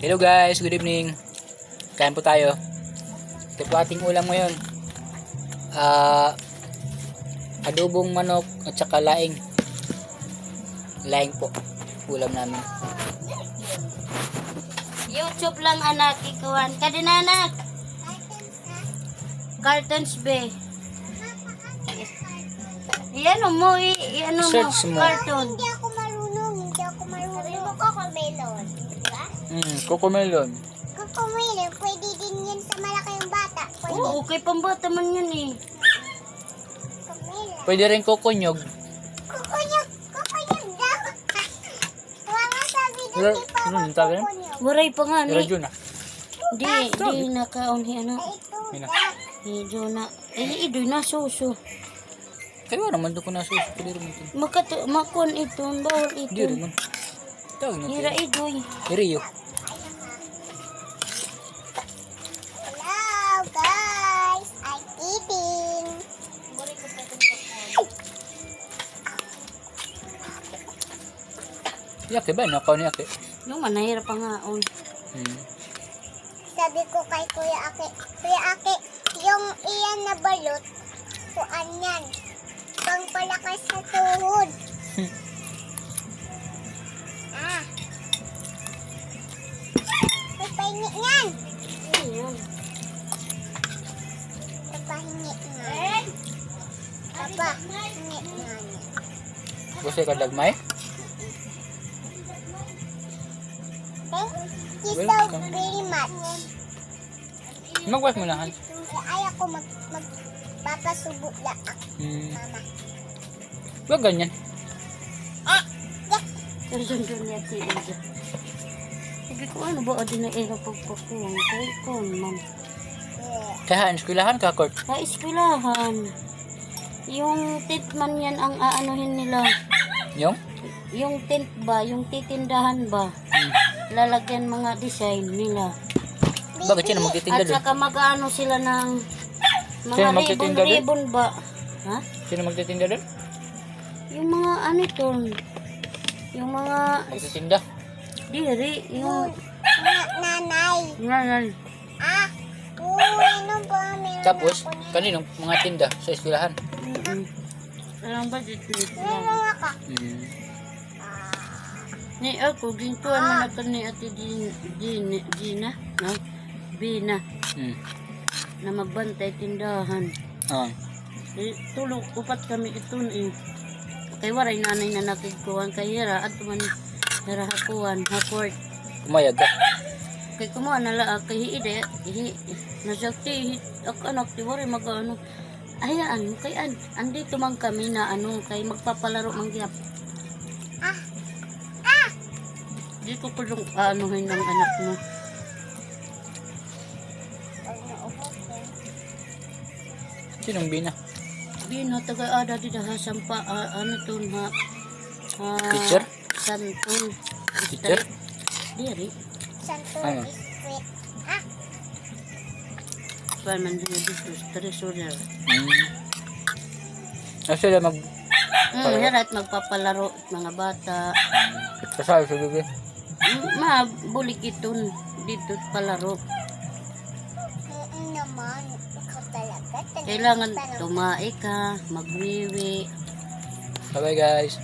Hello guys, good evening. Kain po tayo. Ito po ating ulam ngayon. Adobong manok at saka laing. Laing po. Ulam namin. YouTube lang anak, ikuhan ka din anak. Cartons be. Iyan mo, iano mo, Search mo. carton. Hindi ako marunong. Sabi mo cocomelon. Diba? Cocomelon. Cocomelon, pwede din yan sa malaking bata. Pwede. Oo, okay pambata man yan eh. Cocomelon. Pwede rin kokonyog. Kukunyog daw. Mga sabi doon Wala- di pa ano ako yung tawag yan? kukunyog. Waray pa nga Pero ni. dyan Di nakaunhi ano. Ay, ito. Mina. Medyo na. Idoy na suso. Kaya naman doon ko nasusunod. Pwede rin ito. Makon ito, bawal Hindi rin ito. man. Tawag Hira natin. idoy. Rio. Hello guys. I'm eating. Yaki ba? Nakaw ni Yaki. Yung manahira pa nga. Sabi ko kay Kuya Ake, yung iyan na balot, kuan yan. Pang palakas sa tuhod. May pahingi yan. Ayun. Papahingi nga. Papahingi nga. Gusto ka dagmay? Thank you so very much. Magwas mo na, Han. Ay ako magpapasubo lang ako, mama. Huwag ganyan. Pero doon niya tiyo. Sabi ko ano ba adi na ero pagpakuwang kay kon man. Kaya eskwelahan ka, Court. Sa eskwelahan. Yung tent man yan ang aanuhin nila. Yung? Yung tent ba, yung titindahan ba. Lalagyan mga design nila. Bakit sino magtitinda At doon? saka mag-ano sila ng Sino mga magtitinda doon? ribbon ba? Ha? Sino magtitinda doon? Yung mga ano ito. Yung mga Magtitinda. diri, yung Nanay. nanay. Ano ba? Meron Tapos, ako niyan. kaninong mga tinda sa eskwelahan? Alam ba dito Meron ako. ni ako, gintuan man ako ni Ate Gina, no? Bina, na magbantay tindahan. Tulog, upat kami ito eh. Kay waray nanay na nakikuhan kay Hira, at man Hira hakuhan, haport. Umayag ka. Kay kumuha na la, kay Hide, nasakti, anak, di waray mag-ano. Ayaan, kay andito man kami na ano, kay magpapalaro mang gyap. Di ko pa yung anuhin ng anak mo. Sinong bina? Bino, taga-ada di daha sampa, ano to ha? Teacher? Santol. Teacher? Diri. Santo Ano? Street. Paman din dito, treasurer. Sila mag... Hirat magpapalaro at mga bata. Kasal sa gabi. Mabulik iton dito palaro. Naman, ikaw talaga. Kailangan tumae ka, magwiwi. Bye-bye guys.